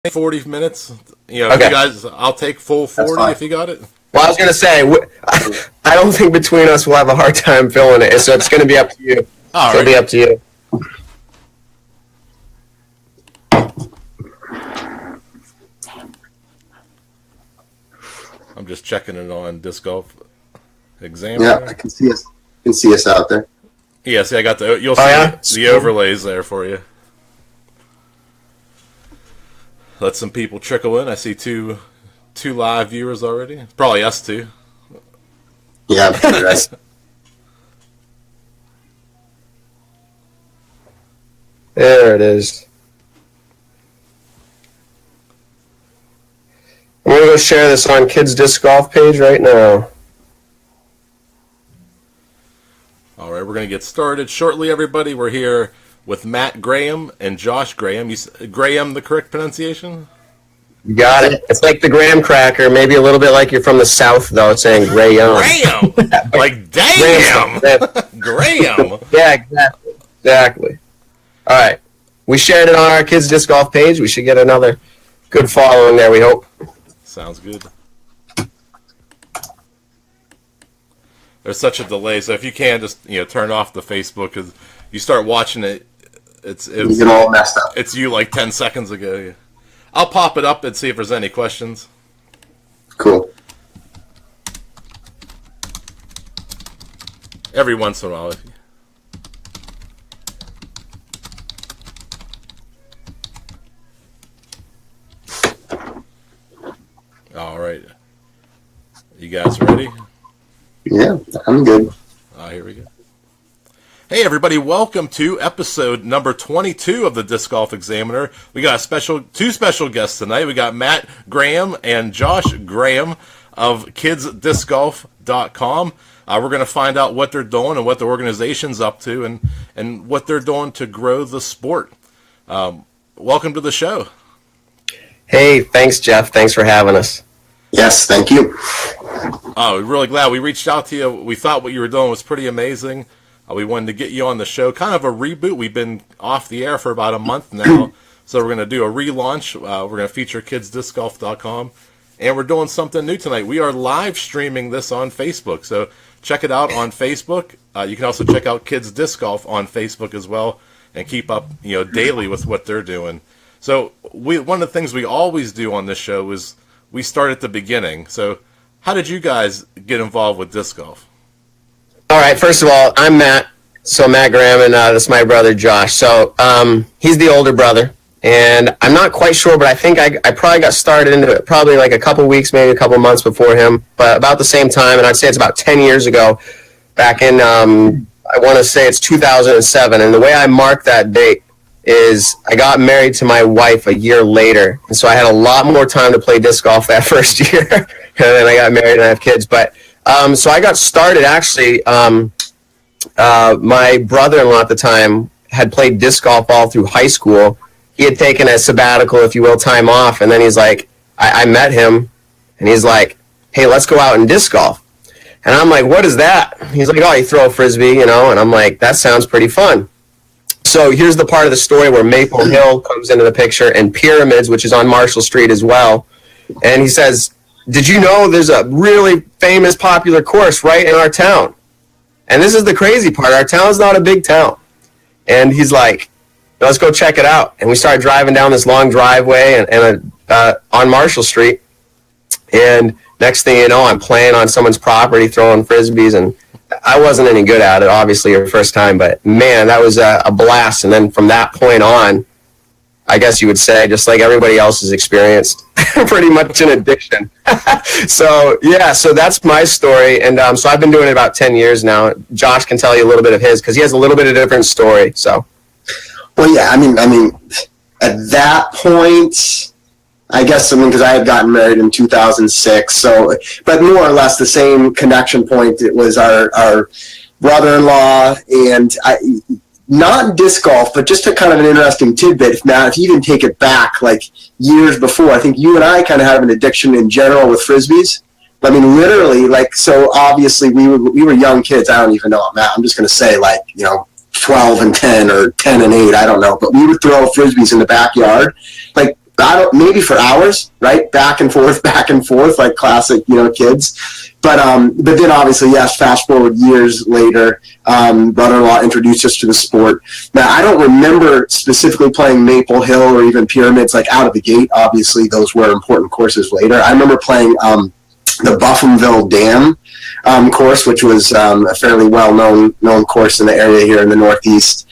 40 minutes. You know, Okay. you guys, I'll take full 40 if you got it. Well, I was going to say, I don't think between us we'll have a hard time filling it, so it's going to be up to you. All It'll right. be up to you. I'm just checking it on Disc Golf Examiner. Yeah, I can see us. Can see us out there. Yeah, see, I got you'll see the overlays there for you. Let some people trickle in. I see two live viewers already. Probably us two. Yeah, that's There it is. I'm going to go share this on Kids Disc Golf page right now. All right, we're going to get started shortly, everybody. We're here with Matt Grayum and Josh Grayum. Grayum, the correct pronunciation? You got it. It's like the graham cracker, maybe a little bit like you're from the South, though, saying Grayum. Grayum! Like, damn! Grayum! Yeah, exactly. All right. We shared it on our Kids Disc Golf page. We should get another good following there, we hope. Sounds good. There's such a delay, so if you can, just turn off the Facebook, because you start watching it, it's you get all messed up. It's you like 10 seconds ago. Yeah. I'll pop it up and see if there's any questions. Cool. Every once in a while. All right. You guys ready? Yeah, I'm good. Here we go. Hey everybody, welcome to episode number 22 of the Disc Golf Examiner. We got two special guests tonight. We got Matt Grayum and Josh Grayum of kidsdiscgolf.com. We're going to find out what they're doing and what the organization's up to and what they're doing to grow the sport. Welcome to the show. Hey, thanks, Jeff. Thanks for having us. Yes, thank you. Oh, we're really glad we reached out to you. We thought what you were doing was pretty amazing. We wanted to get you on the show. Kind of a reboot. We've been off the air for about a month now, so we're going to do a relaunch. We're going to feature kidsdiscgolf.com, and we're doing something new tonight. We are live streaming this on Facebook, so check it out on Facebook. You can also check out Kids Disc Golf on Facebook as well, and keep up daily with what they're doing. So one of the things we always do on this show is we start at the beginning. So how did you guys get involved with disc golf? All right, first of all, I'm Matt. So Matt Graham, and this is my brother, Josh. So he's the older brother, and I'm not quite sure, but I think I probably got started into it probably like a couple weeks, maybe a couple months before him, but about the same time, and I'd say it's about 10 years ago, back in, I want to say it's 2007, and the way I marked that date is I got married to my wife a year later, and so I had a lot more time to play disc golf that first year, and then I got married and I have kids, but so I got started actually. My brother-in-law at the time had played disc golf all through high school. He had taken a sabbatical, if you will, time off, and then he's like, I met him, and he's like, hey, let's go out and disc golf. And I'm like, what is that? He's like, oh, you throw a frisbee, and I'm like, that sounds pretty fun. So here's the part of the story where Maple Hill comes into the picture and Pyramids, which is on Marshall Street as well. And he says, did you know there's a really famous, popular course right in our town? And this is the crazy part. Our town's not a big town. And he's like, let's go check it out. And we started driving down this long driveway and on Marshall Street. And next thing you know, I'm playing on someone's property, throwing frisbees. And I wasn't any good at it, obviously, the first time. But, man, that was a blast. And then from that point on, I guess you would say, just like everybody else has experienced, pretty much an addiction. So that's my story. And so I've been doing it about 10 years now. Josh can tell you a little bit of his, because he has a little bit of a different story. So, Well, yeah, I mean, at that point, I guess, because I had gotten married in 2006. So, but more or less the same connection point. It was our brother-in-law, and not disc golf, but just a kind of an interesting tidbit. Now, if you even take it back like years before, I think you and I kind of have an addiction in general with frisbees. I mean, literally, like, so obviously we were young kids. I don't even know, Matt. I'm just going to say 12 and 10 or 10 and 8. I don't know. But we would throw frisbees in the backyard. Like, maybe for hours, right? Back and forth, like classic, kids. But then obviously, yes, fast forward years later, brother-in-law introduced us to the sport. Now, I don't remember specifically playing Maple Hill or even Pyramids like out of the gate. Obviously, those were important courses later. I remember playing the Buffinville Dam course, which was a fairly well-known course in the area here in the Northeast.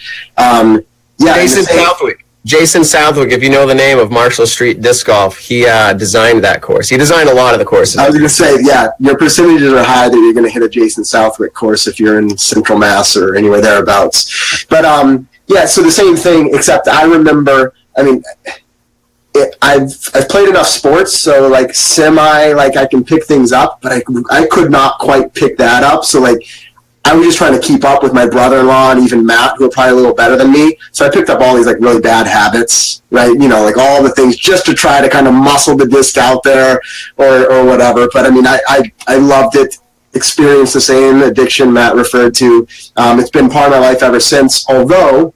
Jason Southwick, if you know the name of Marshall Street Disc Golf, he designed that course. He designed a lot of the courses. I was going to say, yeah, your percentages are high that you're going to hit a Jason Southwick course if you're in Central Mass or anywhere thereabouts. But, so the same thing, except I remember, I've played enough sports, so like I can pick things up, but I could not quite pick that up. So I was just trying to keep up with my brother-in-law and even Matt, who are probably a little better than me. So I picked up all these really bad habits, right? All the things just to try to kind of muscle the disc out there or whatever. But I loved it. Experienced the same addiction Matt referred to. It's been part of my life ever since. Although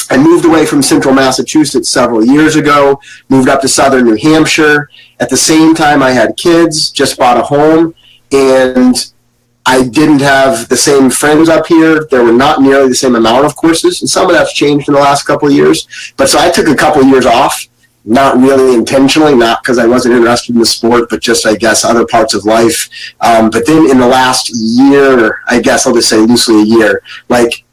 I moved away from Central Massachusetts several years ago, moved up to Southern New Hampshire. At the same time, I had kids, just bought a home, and I didn't have the same friends up here. There were not nearly the same amount of courses, and some of that's changed in the last couple of years. But so I took a couple of years off, not really intentionally, not because I wasn't interested in the sport, but just, I guess, other parts of life. But then in the last year, I guess I'll just say loosely a year,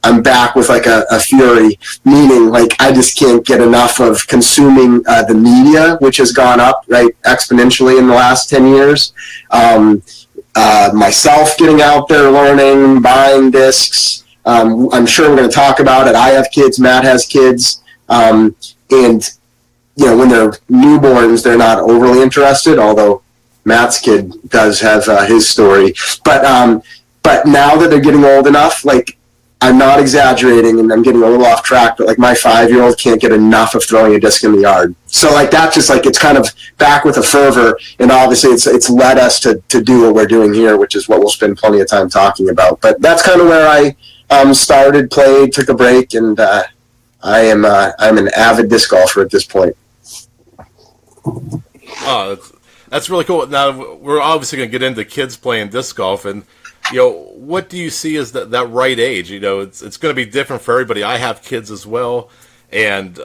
I'm back with a fury, meaning I just can't get enough of consuming the media, which has gone up, right, exponentially in the last 10 years. Myself getting out there, learning, buying discs. I'm sure we're going to talk about it. I have kids. Matt has kids. And, when they're newborns, they're not overly interested, although Matt's kid does have his story. But now that they're getting old enough, I'm not exaggerating, and I'm getting a little off track, but my 5-year-old can't get enough of throwing a disc in the yard. So that's just it's kind of back with a fervor, and obviously it's led us to do what we're doing here, which is what we'll spend plenty of time talking about. But that's kind of where I started, played, took a break, and I'm an avid disc golfer at this point. Oh, that's really cool. Now we're obviously going to get into kids playing disc golf, and what do you see as that right age? It's going to be different for everybody. I have kids as well, and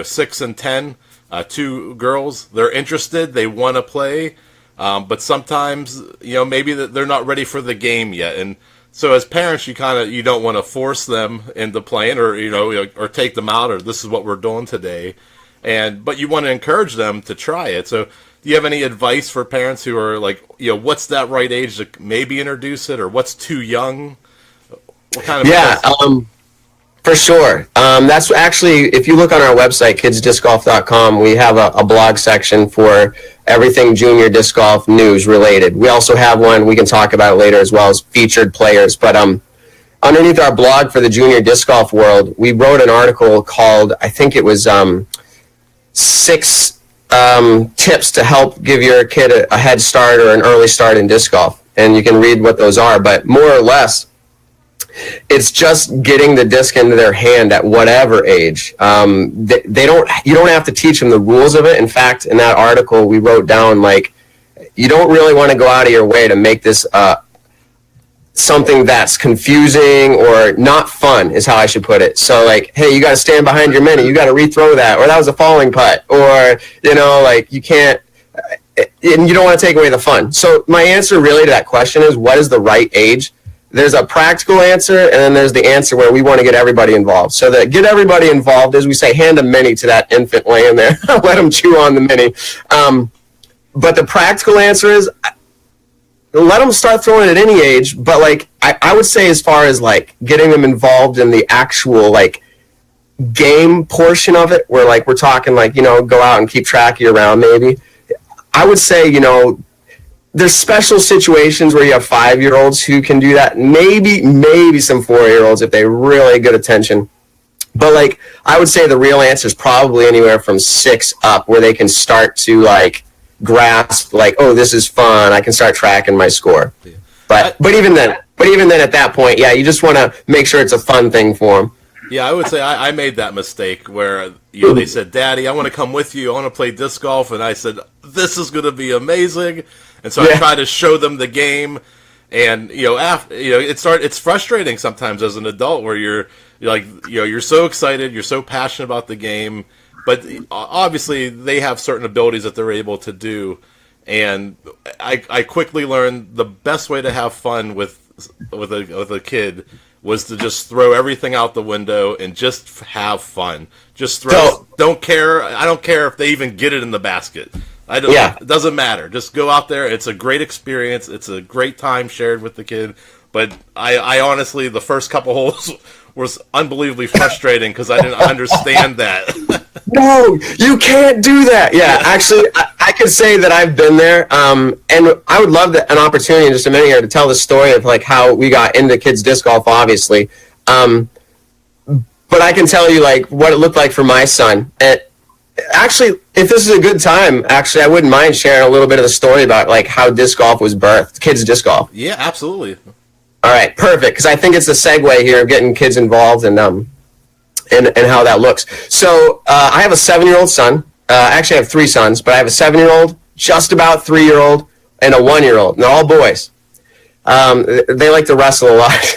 6 and 10, 2 girls. They're interested. They want to play, but sometimes maybe they're not ready for the game yet. And so as parents, you don't want to force them into playing, or or take them out, or this is what we're doing today. But you want to encourage them to try it. So do you have any advice for parents who are what's that right age to maybe introduce it, or what's too young? What kind of for sure. That's actually, if you look on our website, kidsdiscgolf.com, we have a blog section for everything junior disc golf news related. We also have one, we can talk about it later, as well as featured players. But underneath our blog for the junior disc golf world, we wrote an article called, I think it was 6 tips to help give your kid a head start or an early start in disc golf, and you can read what those are. But more or less, it's just getting the disc into their hand at whatever age. You don't have to teach them the rules of it. In fact, in that article, we wrote down you don't really want to go out of your way to make this something that's confusing or not fun, is how I should put it. So hey, you got to stand behind your mini, you got to rethrow that, or that was a falling putt, or you can't, and you don't want to take away the fun. So my answer really to that question is, what is the right age? There's a practical answer, and then there's the answer where we want to get everybody involved. So that get everybody involved is, we say, hand a mini to that infant laying there, let them chew on the mini. But the practical answer is, let them start throwing at any age, but I would say, as far as getting them involved in the actual game portion of it, where we're talking go out and keep track of your round, maybe, I would say there's special situations where you have 5-year-olds who can do that, maybe some 4-year-olds if they really good attention. But I would say the real answer is probably anywhere from 6 up, where they can start to grasp oh, this is fun, I can start tracking my score. But even then at that point, yeah, you just want to make sure it's a fun thing for them. Yeah, I would say I made that mistake where they said, "Daddy, I want to come with you. I want to play disc golf," and I said, "This is going to be amazing." And so I tried to show them the game, and it's frustrating sometimes as an adult where you're so excited, you're so passionate about the game, but obviously they have certain abilities that they're able to do, and I quickly learned the best way to have fun with a kid was to just throw everything out the window and just have fun. Just throw. Don't care. I don't care if they even get it in the basket. I don't. Yeah. It doesn't matter. Just go out there. It's a great experience. It's a great time shared with the kid. But I honestly, the first couple holes was unbelievably frustrating because I didn't understand that. No, you can't do that. Yeah, actually, I could say that I've been there, and I would love an opportunity in just a minute here to tell the story of like how we got into kids disc golf, obviously. But I can tell you like what it looked like for my son. And actually, if this is a good time, actually, I wouldn't mind sharing a little bit of the story about like how disc golf was birthed, kids disc golf. Yeah, absolutely. All right, perfect. Because I think it's a segue here of getting kids involved and how that looks. So I have a 7-year-old son. Actually, I have 3 sons, but I have a 7-year-old, just about 3-year-old, and a 1-year-old. And they're all boys. They like to wrestle a lot.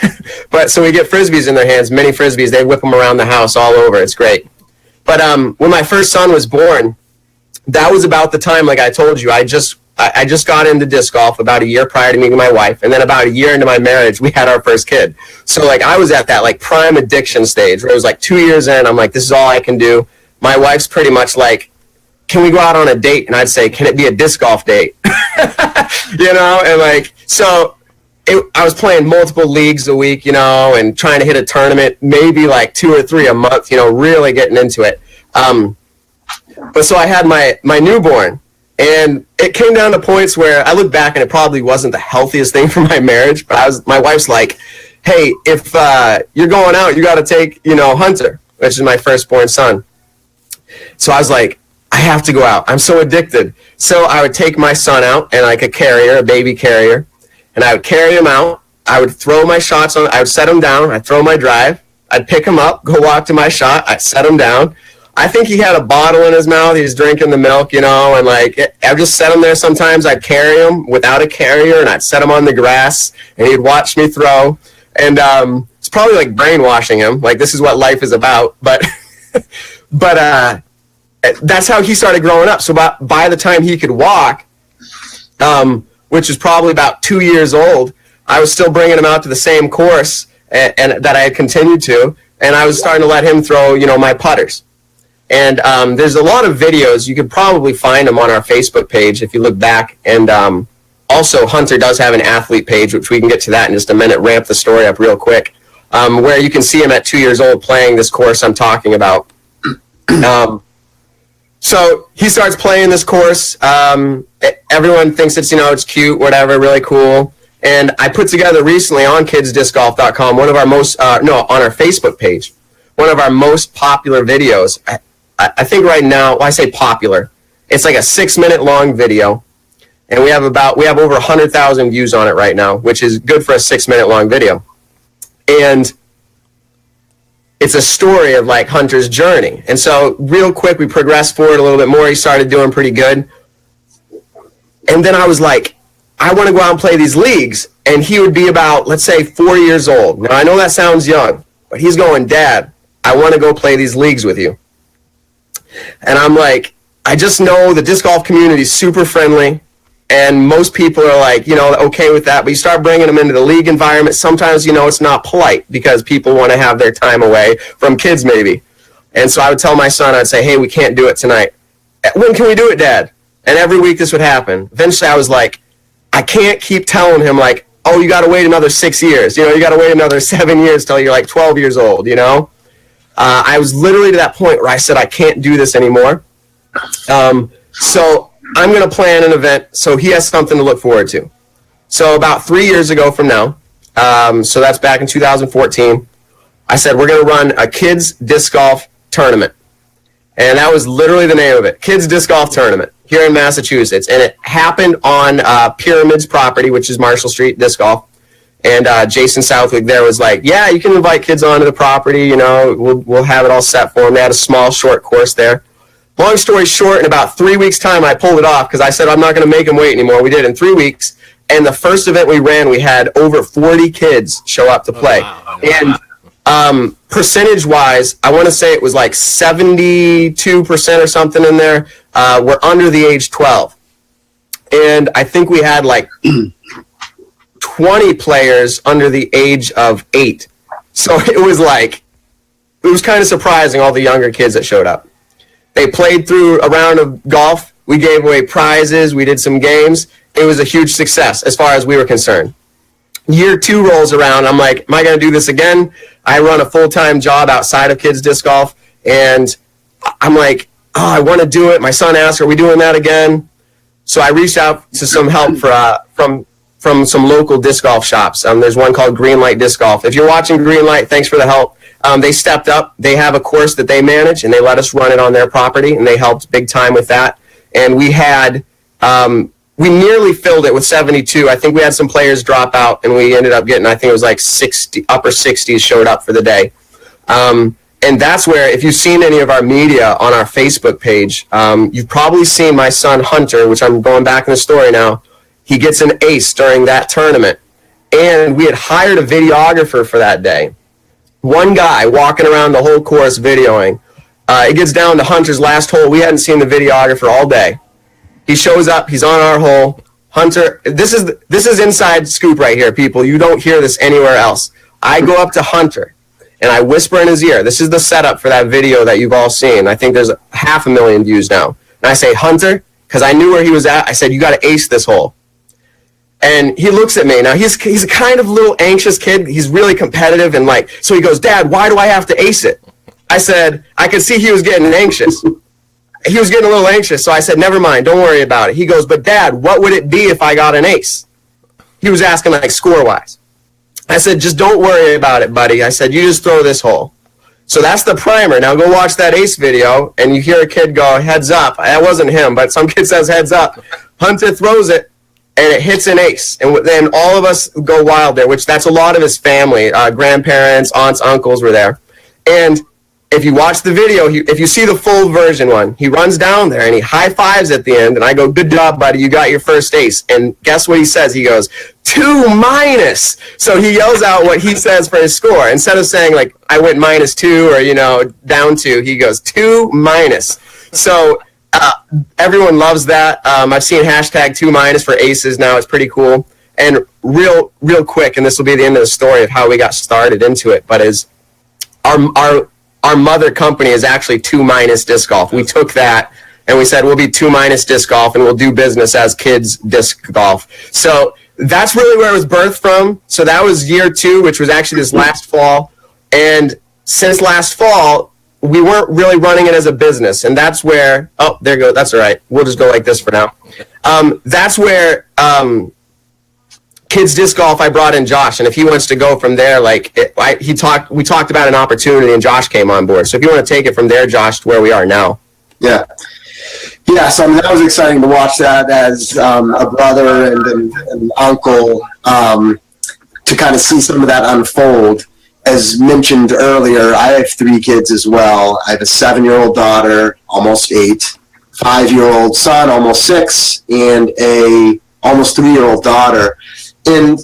But so we get Frisbees in their hands, mini Frisbees. They whip them around the house all over. It's great. But when my first son was born, that was about the time, like I told you, I just got into disc golf about a year prior to meeting my wife, and then about a year into my marriage, we had our first kid. So like I was at that like prime addiction stage where it was like 2 years in, I'm like, this is all I can do. My wife's pretty much like, can we go out on a date? And I'd say, can it be a disc golf date? And like, so I was playing multiple leagues a week, and trying to hit a tournament, maybe like 2 or 3 a month, really getting into it. But so I had my newborn. And it came down to points where I look back and it probably wasn't the healthiest thing for my marriage, but my wife's like, hey, if you're going out, you got to take, Hunter, which is my firstborn son. So I was like, I have to go out. I'm so addicted. So I would take my son out and like a baby carrier, and I would carry him out. I would throw my shots on, I would set him down. I'd throw my drive. I'd pick him up, go walk to my shot. I'd set him down. I think he had a bottle in his mouth. He was drinking the milk, and like I just set him there. Sometimes I'd carry him without a carrier, and I'd set him on the grass, and he'd watch me throw. And it's probably like brainwashing him, like this is what life is about. But that's how he started growing up. So by the time he could walk, which was probably about 2 years old, I was still bringing him out to the same course and that I had continued to, and I was starting to let him throw, my putters. And there's a lot of videos. You could probably find them on our Facebook page if you look back. And also, Hunter does have an athlete page, which we can get to that in just a minute, ramp the story up real quick, where you can see him at 2 years old playing this course I'm talking about. So he starts playing this course. Everyone thinks it's cute, whatever, really cool. And I put together recently on kidsdiscgolf.com one of our most, on our Facebook page, one of our most popular videos. I think right now, I say popular, it's like a 6-minute long video, and we have over 100,000 views on it right now, which is good for a 6-minute long video. And it's a story of like Hunter's journey. And so real quick, we progressed forward a little bit more. He started doing pretty good. And then I was like, I want to go out and play these leagues. And he would be about, let's say, 4 years old. Now, I know that sounds young, but he's going, Dad, I want to go play these leagues with you. And I'm like, I just know the disc golf community is super friendly, and most people are like, okay with that. But you start bringing them into the league environment, sometimes, it's not polite because people want to have their time away from kids maybe. And so I would tell my son, I'd say, hey, we can't do it tonight. When can we do it, Dad? And every week this would happen. Eventually I was like, I can't keep telling him like, oh, you got to wait another 6 years. You got to wait another 7 years till you're like 12 years old, I was literally to that point where I said, I can't do this anymore. So I'm going to plan an event so he has something to look forward to. So about 3 years ago from now, so that's back in 2014, I said, we're going to run a kids disc golf tournament. And that was literally the name of it, Kids Disc Golf Tournament here in Massachusetts. And it happened on Pyramid's property, which is Marshall Street Disc Golf. And Jason Southwick there was like, yeah, you can invite kids onto the property. You know, we'll have it all set for them. They had a small, short course there. Long story short, in about 3 weeks' time, I pulled it off because I said I'm not going to make them wait anymore. We did it in 3 weeks. And the first event we ran, we had over 40 kids show up to play. Wow. And percentage-wise, I want to say it was like 72% or something in there were under the age 12. And I think we had like 20 players under the age of 8. So it was kind of surprising, all the younger kids that showed up. They played through a round of golf. We gave away prizes. We did some games. It was a huge success as far as we were concerned. Year 2 rolls around. I'm like, am I going to do this again? I run a full-time job outside of kids disc golf, and I'm like, oh, I want to do it. My son asked, are we doing that again? So I reached out to some help from some local disc golf shops. There's one called Greenlight Disc Golf. If you're watching Greenlight, thanks for the help. They stepped up. They have a course that they manage, and they let us run it on their property, and they helped big time with that. And we had we nearly filled it with 72. I think we had some players drop out, and we ended up getting, I think it was like 60, upper 60s showed up for the day. And that's where, if you've seen any of our media on our Facebook page, you've probably seen my son Hunter, which I'm going back in the story now. He gets an ace during that tournament. And we had hired a videographer for that day. One guy walking around the whole course videoing. It gets down to Hunter's last hole. We hadn't seen the videographer all day. He shows up. He's on our hole. Hunter, this is inside scoop right here, people. You don't hear this anywhere else. I go up to Hunter, and I whisper in his ear. This is the setup for that video that you've all seen. I think there's 500,000 views now. And I say, Hunter, because I knew where he was at, I said, you got to ace this hole. And he looks at me. Now, he's a kind of little anxious kid. He's really competitive. And so he goes, Dad, why do I have to ace it? I said, I could see he was getting anxious. He was getting a little anxious. So I said, never mind. Don't worry about it. He goes, but Dad, what would it be if I got an ace? He was asking score-wise. I said, just don't worry about it, buddy. I said, you just throw this hole. So that's the primer. Now go watch that ace video, and you hear a kid go, heads up. That wasn't him, but some kid says heads up. Hunter throws it, and it hits an ace. And then all of us go wild there, which that's a lot of his family. Grandparents, aunts, uncles were there. And if you watch the video, if you see the full version one, he runs down there and he high-fives at the end, and I go, good job, buddy, you got your first ace. And guess what he says? He goes, 2-. So he yells out what he says for his score. Instead of saying, I went -2 or, down 2, he goes 2-. So everyone loves that. I've seen hashtag 2- for aces now. It's pretty cool. And real quick, and this will be the end of the story of how we got started into it, but is our mother company is actually 2- Disc Golf. We took that and we said we'll be 2- Disc Golf and we'll do business as Kids Disc Golf. So that's really where it was birthed from. So that was year 2, which was actually this last fall. And since last fall, we weren't really running it as a business. And that's where, oh, there you go. That's all right. We'll just go like this for now. That's where Kids Disc Golf, I brought in Josh, and if he wants to go from there, we talked about an opportunity, and Josh came on board. So if you want to take it from there, Josh, to where we are now. Yeah. So that was exciting to watch that as a brother and an uncle, to kind of see some of that unfold. As mentioned earlier, I have 3 kids as well. I have a 7-year-old daughter, almost 8, 5-year-old son, almost 6, and a almost 3-year-old daughter. And,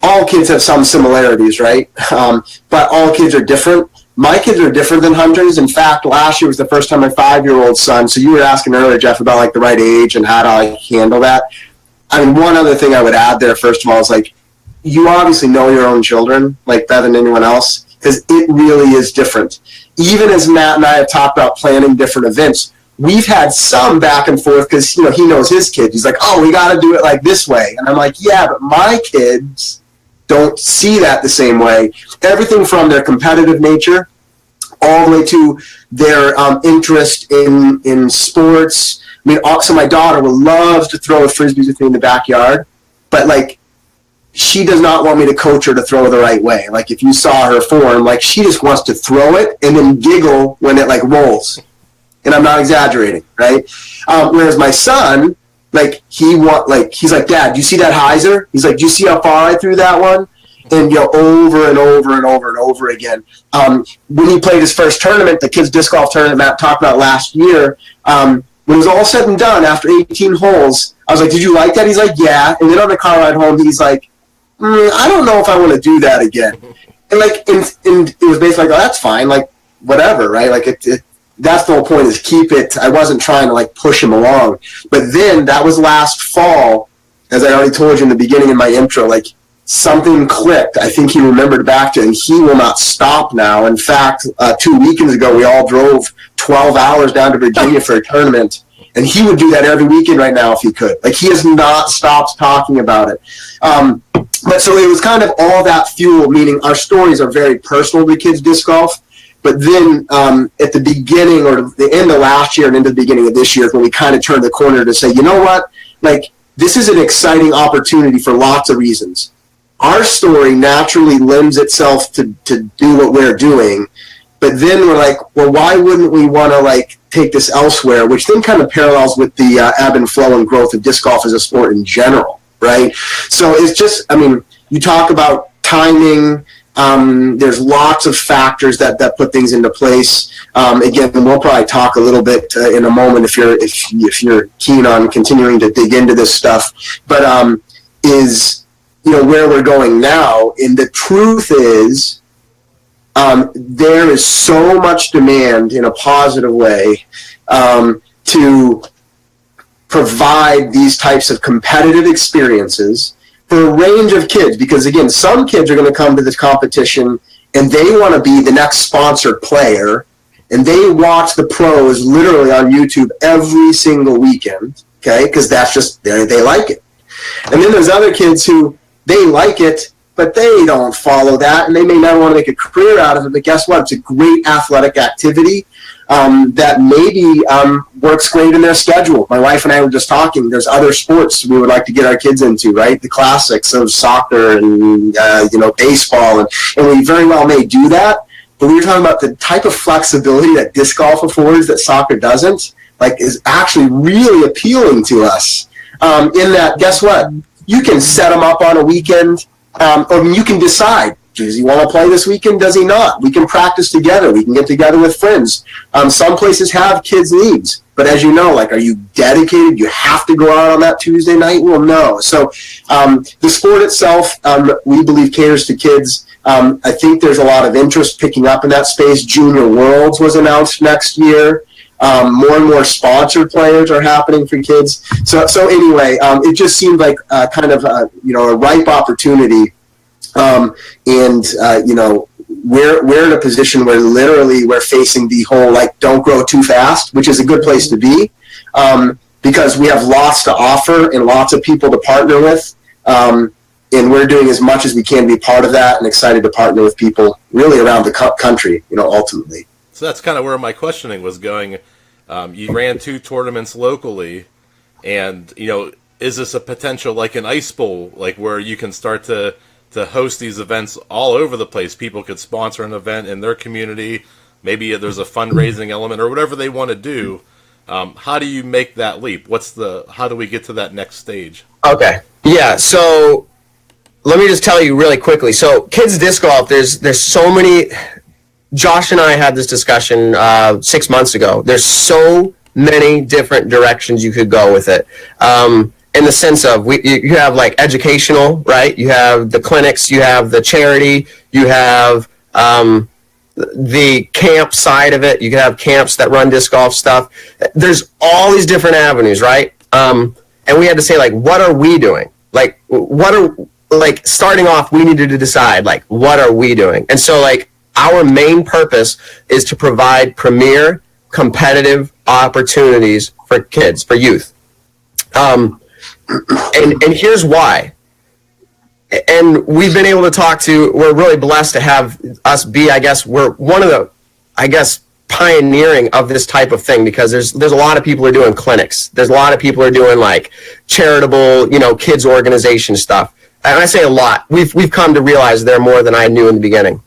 all kids have some similarities, right? But all kids are different. My kids are different than Hunter's. In fact, last year was the first time my 5-year-old son, so you were asking earlier, Jeff, about the right age and how to handle that. I mean, one other thing I would add there, first of all, is you obviously know your own children better than anyone else, because it really is different. Even as Matt and I have talked about planning different events, we've had some back and forth because, he knows his kids. He's like, oh, we got to do it this way. And I'm like, yeah, but my kids don't see that the same way. Everything from their competitive nature all the way to their interest in sports. I mean, also my daughter will love to throw frisbees with me in the backyard, but she does not want me to coach her to throw the right way. If you saw her form, she just wants to throw it and then giggle when it rolls. And I'm not exaggerating, right? Whereas my son, like he's like, Dad, do you see that hyzer? He's like, do you see how far I threw that one? And over and over and over and over again. When he played his first tournament, the kids disc golf tournament Matt talked about last year, when it was all said and done after 18 holes, I was like, did you like that? He's like, yeah. And then on the car ride home, he's like, I don't know if I want to do that again. And and it was basically like, oh, that's fine, like whatever, right? Like that's the whole point, is keep it. I wasn't trying to like push him along. But then that was last fall, as I already told you in the beginning in my intro, like something clicked. I think he remembered back to it, and he will not stop now. In fact, 2 weekends ago, we all drove 12 hours down to Virginia for a tournament, and he would do that every weekend right now if he could. Like, he has not stopped talking about it. But so it was kind of all that fuel, meaning our stories are very personal to kids disc golf. But then at the beginning or the end of last year and into the beginning of this year, when we kind of turned the corner to say, you know what, like, this is an exciting opportunity for lots of reasons. Our story naturally lends itself to do what we're doing. But then we're like, well, why wouldn't we want to like take this elsewhere? Which then kind of parallels with the ebb and flow and growth of disc golf as a sport in general, right? So it's just, I mean, you talk about timing. There's lots of factors that put things into place. Again, we'll probably talk a little bit in a moment if you're keen on continuing to dig into this stuff. But is, you know, where we're going now. And the truth is, there is so much demand in a positive way to provide these types of competitive experiences for a range of kids. Because again, some kids are going to come to this competition and they want to be the next sponsored player, and they watch the pros literally on YouTube every single weekend, okay, because that's just, they like it. And then there's other kids who, they like it, but they don't follow that, and they may not want to make a career out of it. But guess what? It's a great athletic activity that maybe works great in their schedule. My wife and I were just talking. There's other sports we would like to get our kids into, right? The classics of soccer and baseball, and we very well may do that. But we were talking about the type of flexibility that disc golf affords that soccer doesn't. Like, is actually really appealing to us. In that, guess what? You can set them up on a weekend, or you can decide, does he want to play this weekend? Does he not? We can practice together. We can get together with friends. Some places have kids' leagues, but as you know, like, are you dedicated? You have to go out on that Tuesday night? Well, no. So the sport itself, we believe, caters to kids. I think there's a lot of interest picking up in that space. Junior Worlds was announced next year. More and more sponsored players are happening for kids. So anyway, it just seemed like kind of a ripe opportunity. We're in a position where literally we're facing the whole, like, don't grow too fast, which is a good place to be, because we have lots to offer and lots of people to partner with. And we're doing as much as we can to be part of that, and excited to partner with people really around the country, ultimately. So that's kind of where my questioning was going. You ran 2 tournaments locally, and, is this a potential, like an ice bowl, like where you can start to host these events all over the place? People could sponsor an event in their community. Maybe there's a fundraising element or whatever they want to do. How do you make that leap? How do we get to that next stage? Okay. Yeah. So let me just tell you really quickly. So kids disc golf, there's so many. Josh and I had this discussion 6 months ago. There's so many different directions you could go with it. In the sense of, you have like educational, right? You have the clinics, you have the charity, you have the camp side of it. You can have camps that run disc golf stuff. There's all these different avenues, right? And we had to say, like, what are we doing? Like, starting off, we needed to decide, like, what are we doing? And so, like, our main purpose is to provide premier competitive opportunities for kids, for youth. And here's why. And we've been able to we're really blessed to have us be, we're one of the, pioneering of this type of thing, because there's a lot of people who are doing clinics. There's a lot of people who are doing like charitable, kids organization stuff. And I say a lot. We've come to realize there are more than I knew in the beginning.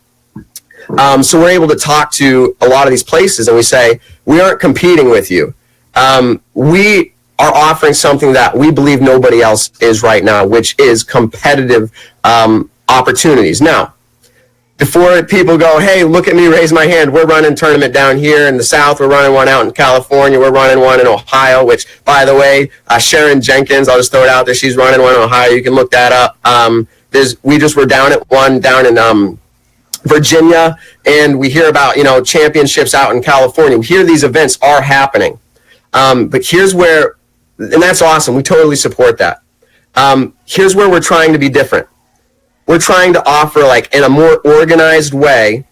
So we're able to talk to a lot of these places, and we say, we aren't competing with you. We are offering something that we believe nobody else is right now, which is competitive opportunities. Now, before people go, hey, look at me, raise my hand, we're running a tournament down here in the South, we're running one out in California, we're running one in Ohio, which, by the way, Sharon Jenkins, I'll just throw it out there, she's running one in Ohio, you can look that up. We just were down at one down in Virginia, and we hear about, championships out in California. We hear these events are happening. But here's where, and that's awesome, we totally support that. Here's where we're trying to be different. We're trying to offer, like, in a more organized way,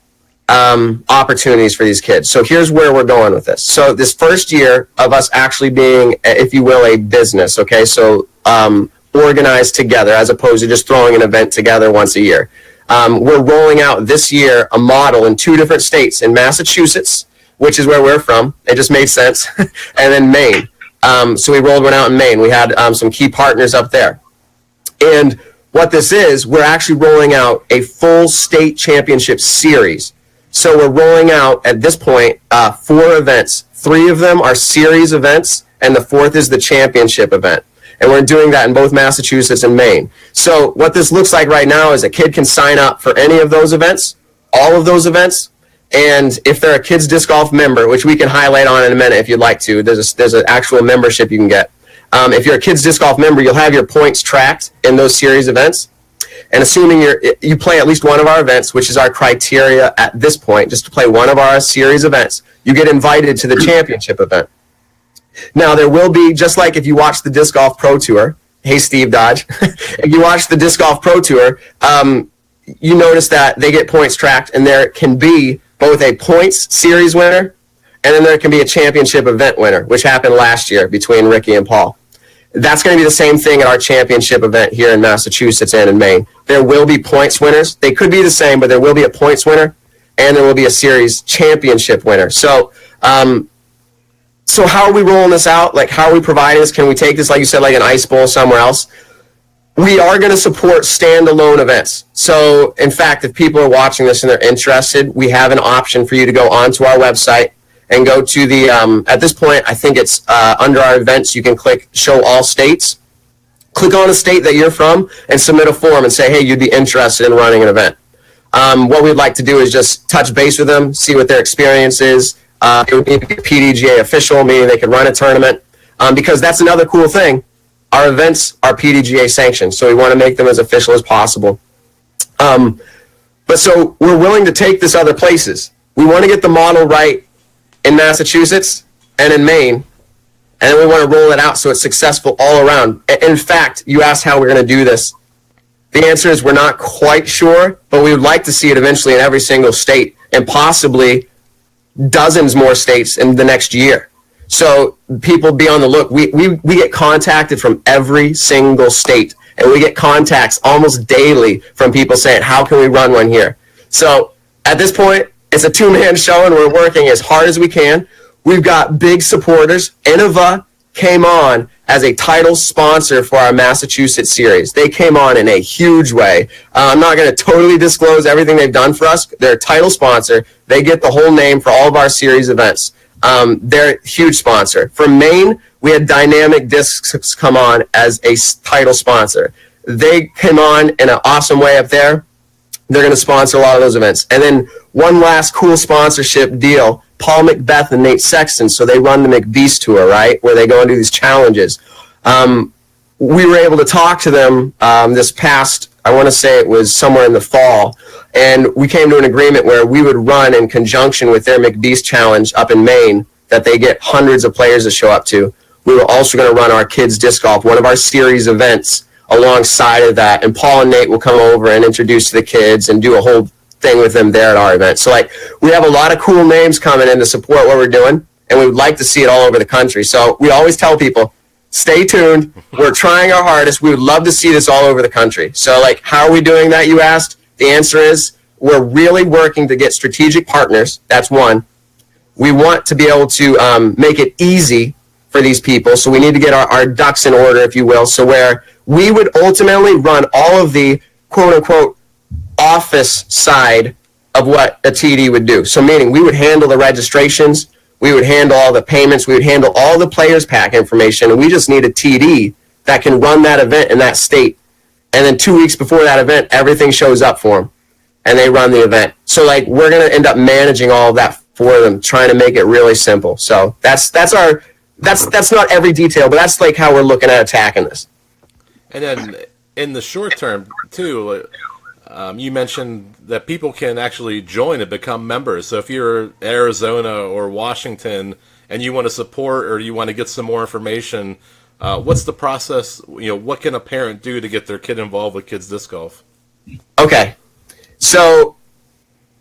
opportunities for these kids. So here's where we're going with this. So this first year of us actually being, if you will, a business, okay? So organized together as opposed to just throwing an event together once a year. We're rolling out this year a model in 2 different states, in Massachusetts, which is where we're from. It just made sense. And then Maine. So we rolled one out in Maine. We had some key partners up there. And what this is, we're actually rolling out a full state championship series. So we're rolling out, at this point, 4 events. 3 of them are series events, and the 4th is the championship event. And we're doing that in both Massachusetts and Maine. So what this looks like right now is a kid can sign up for any of those events, all of those events, and if they're a Kids Disc Golf member, which we can highlight on in a minute if you'd like to, there's an actual membership you can get. If you're a Kids Disc Golf member, you'll have your points tracked in those series events. And assuming you play at least one of our events, which is our criteria at this point, just to play one of our series events, you get invited to the championship event. Now, there will be, just like if you watch the Disc Golf Pro Tour, hey, Steve Dodge, if you watch the Disc Golf Pro Tour, you notice that they get points tracked, and there can be both a points series winner, and then there can be a championship event winner, which happened last year between Ricky and Paul. That's going to be the same thing at our championship event here in Massachusetts and in Maine. There will be points winners. They could be the same, but there will be a points winner, and there will be a series championship winner. So how are we rolling this out? Like, how are we providing this? Can we take this, like you said, like an ice bowl somewhere else? We are going to support standalone events. So, in fact, if people are watching this and they're interested, we have an option for you to go onto our website and go to the, at this point, I think it's under our events, you can click Show All States. Click on a state that you're from and submit a form and say, hey, you'd be interested in running an event. What we'd like to do is just touch base with them, see what their experience is. It would need to be a PDGA official, meaning they could run a tournament. Because that's another cool thing. Our events are PDGA sanctioned, so we want to make them as official as possible. But so we're willing to take this other places. We want to get the model right in Massachusetts and in Maine, and then we want to roll it out so it's successful all around. In fact, you asked how we're going to do this. The answer is we're not quite sure, but we would like to see it eventually in every single state and possibly dozens more states in the next year. So people be on the look. We get contacted from every single state, and we get contacts almost daily from people saying, how can we run one here? So at this point, it's a 2-man show, and we're working as hard as we can. We've got big supporters. Innova came on as a title sponsor for our Massachusetts series. They came on in a huge way. I'm not going to totally disclose everything they've done for us. They're a title sponsor. They get the whole name for all of our series events. They're a huge sponsor. From Maine, we had Dynamic Discs come on as a title sponsor. They came on in an awesome way up there. They're going to sponsor a lot of those events. And then one last cool sponsorship deal, Paul Macbeth and Nate Sexton. So they run the McBeast Tour, right, where they go and do these challenges. We were able to talk to them this past, I want to say it was somewhere in the fall, and we came to an agreement where we would run in conjunction with their McBeast Challenge up in Maine that they get hundreds of players to show up to. We were also going to run our Kids Disc Golf, one of our series events, alongside of that, and Paul and Nate will come over and introduce the kids and do a whole thing with them there at our event. So, like, we have a lot of cool names coming in to support what we're doing, and we would like to see it all over the country. So we always tell people, stay tuned. We're trying our hardest. We would love to see this all over the country. So, like, how are we doing that, you asked? The answer is we're really working to get strategic partners. That's one. We want to be able to make it easy for these people, so we need to get our ducks in order, if you will, so where we would ultimately run all of the quote-unquote office side of what a TD would do. So meaning we would handle the registrations, We would handle all the payments. We would handle all the players pack information. And we just need a TD that can run that event in that state. And then 2 weeks before that event, everything shows up for them and they run the event. So like we're going to end up managing all of that for them, trying to make it really simple. So that's not every detail, but that's like how we're looking at attacking this. And then in the short term too, you mentioned that people can actually join and become members. So if you're Arizona or Washington and you want to support or you want to get some more information, what's the process? What can a parent do to get their kid involved with kids disc golf? Okay, so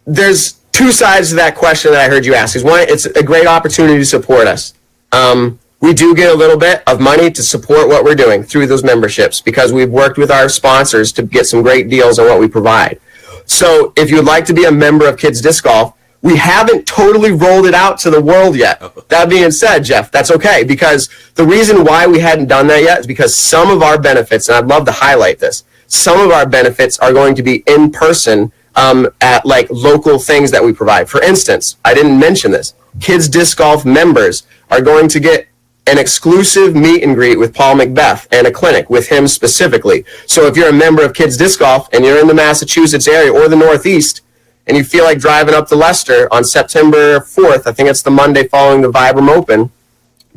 there's two sides to that question that I heard you ask. Is one, it's a great opportunity to support us. We do get a little bit of money to support what we're doing through those memberships because we've worked with our sponsors to get some great deals on what we provide. So if you'd like to be a member of Kids Disc Golf, we haven't totally rolled it out to the world yet. That being said, Jeff, that's okay, because the reason why we hadn't done that yet is because some of our benefits, and I'd love to highlight this, some of our benefits are going to be in person at like local things that we provide. For instance, I didn't mention this, Kids Disc Golf members are going to get an exclusive meet and greet with Paul Macbeth and a clinic with him specifically. So if you're a member of Kids Disc Golf and you're in the Massachusetts area or the Northeast and you feel like driving up to Leicester on September 4th, I think it's the Monday following the Vibram Open,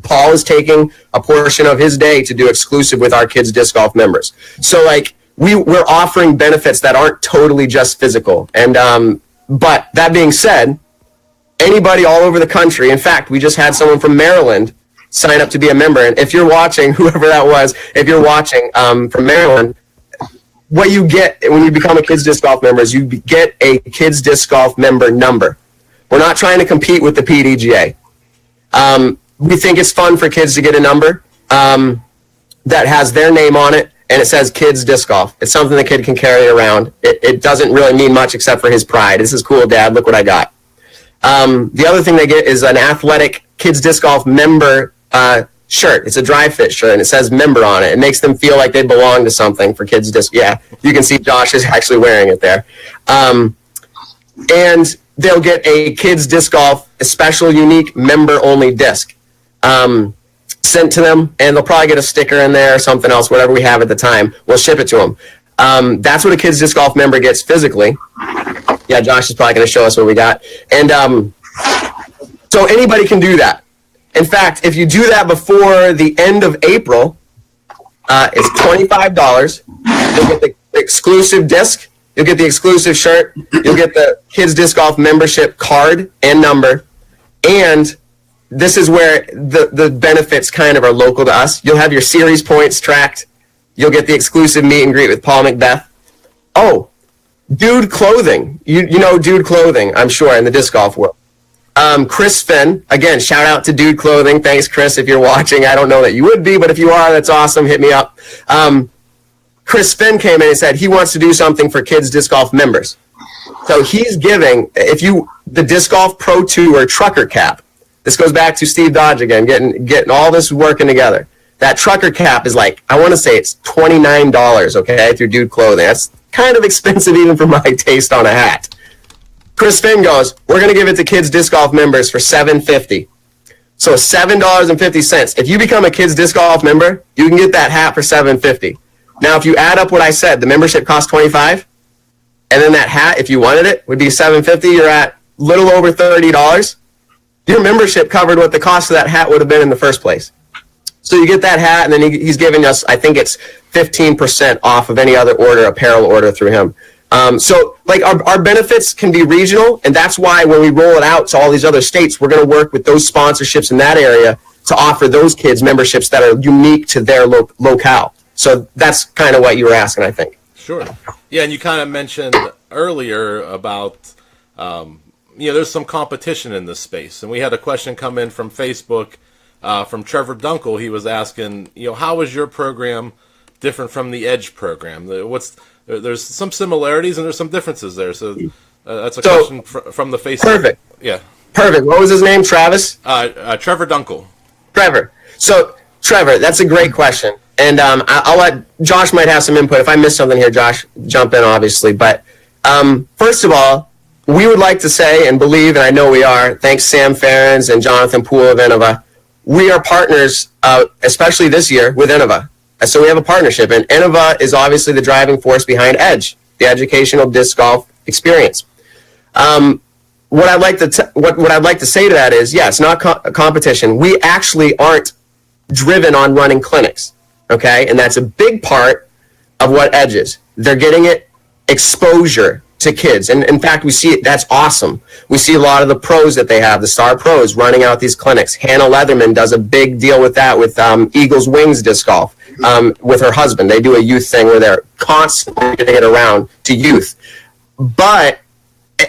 Paul is taking a portion of his day to do exclusive with our Kids Disc Golf members. So like we're offering benefits that aren't totally just physical. And but that being said, anybody all over the country, in fact, we just had someone from Maryland sign up to be a member. And if you're watching, whoever that was, if you're watching from Maryland, what you get when you become a Kids Disc Golf member is you get a Kids Disc Golf member number. We're not trying to compete with the PDGA. We think it's fun for kids to get a number that has their name on it, and it says Kids Disc Golf. It's something the kid can carry around. It doesn't really mean much except for his pride. This is cool, Dad. Look what I got. The other thing they get is an athletic Kids Disc Golf member shirt. It's a dry fit shirt, and it says member on it. It makes them feel like they belong to something for Kids Disc. Yeah, you can see Josh is actually wearing it there. And they'll get a Kids Disc Golf, a special, unique, member-only disc sent to them, and they'll probably get a sticker in there or something else, whatever we have at the time. We'll ship it to them. That's what a Kids Disc Golf member gets physically. Yeah, Josh is probably going to show us what we got. And so anybody can do that. In fact, if you do that before the end of April, it's $25. You'll get the exclusive disc. You'll get the exclusive shirt. You'll get the Kids Disc Golf membership card and number. And this is where the benefits kind of are local to us. You'll have your series points tracked. You'll get the exclusive meet and greet with Paul Macbeth. Oh, Dude Clothing. You know Dude Clothing, I'm sure, in the disc golf world. Chris Finn, again, shout out to Dude Clothing. Thanks, Chris, if you're watching. I don't know that you would be, but if you are, that's awesome. Hit me up. Chris Finn came in and said he wants to do something for Kids Disc Golf members. So he's giving, the Disc Golf Pro Tour trucker cap. This goes back to Steve Dodge again, getting all this working together. That trucker cap is like, I want to say it's $29, okay, through Dude Clothing. That's kind of expensive even for my taste on a hat. Chris Finn goes, we're going to give it to Kids Disc Golf members for $7.50. So $7.50. If you become a Kids Disc Golf member, you can get that hat for $7.50. Now, if you add up what I said, the membership costs $25, and then that hat, if you wanted it, would be $7.50. You're at a little over $30. Your membership covered what the cost of that hat would have been in the first place. So you get that hat, and then he's giving us, I think it's 15% off of any other apparel order through him. So like our benefits can be regional, and that's why when we roll it out to all these other states, we're going to work with those sponsorships in that area to offer those kids memberships that are unique to their locale. So that's kind of what you were asking, I think. Sure. Yeah, and you kind of mentioned earlier about, there's some competition in this space. And we had a question come in from Facebook from Trevor Dunkel. He was asking, how is your program different from the Edge program? There's some similarities and there's some differences there. So that's a question from the Facebook. Perfect. Yeah. Perfect. What was his name, Travis? Trevor Dunkel. Trevor. So, Trevor, that's a great question. And I'll let Josh might have some input. If I miss something here, Josh, jump in, obviously. But first of all, we would like to say and believe, and I know we are, thanks Sam Ferens and Jonathan Poole of Innova, we are partners, especially this year, with Innova. So we have a partnership, and Innova is obviously the driving force behind EDGE, the educational disc golf experience. What I'd like to say to that is, yes, not a competition. We actually aren't driven on running clinics, okay? And that's a big part of what EDGE is. They're getting it exposure to kids. And in fact, we see it, that's awesome. We see a lot of the pros that they have, the star pros, running out these clinics. Hannah Leatherman does a big deal with that with Eagles Wings Disc Golf with her husband. They do a youth thing where they're constantly getting it around to youth. But,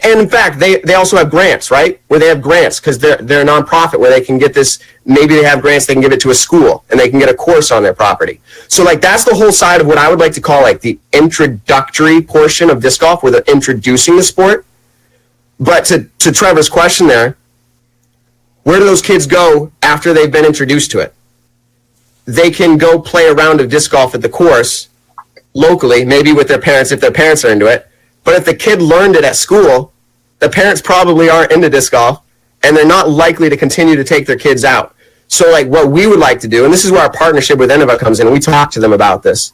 and in fact, they also have grants, right? Where they have grants because they're a nonprofit where they can get this, maybe they have grants, they can give it to a school and they can get a course on their property. So like that's the whole side of what I would like to call like the introductory portion of disc golf where they're introducing the sport. But to Trevor's question there, where do those kids go after they've been introduced to it? They can go play a round of disc golf at the course locally, maybe with their parents if their parents are into it. But if the kid learned it at school, the parents probably aren't into disc golf, and they're not likely to continue to take their kids out. So like what we would like to do, and this is where our partnership with Innova comes in, and we talked to them about this.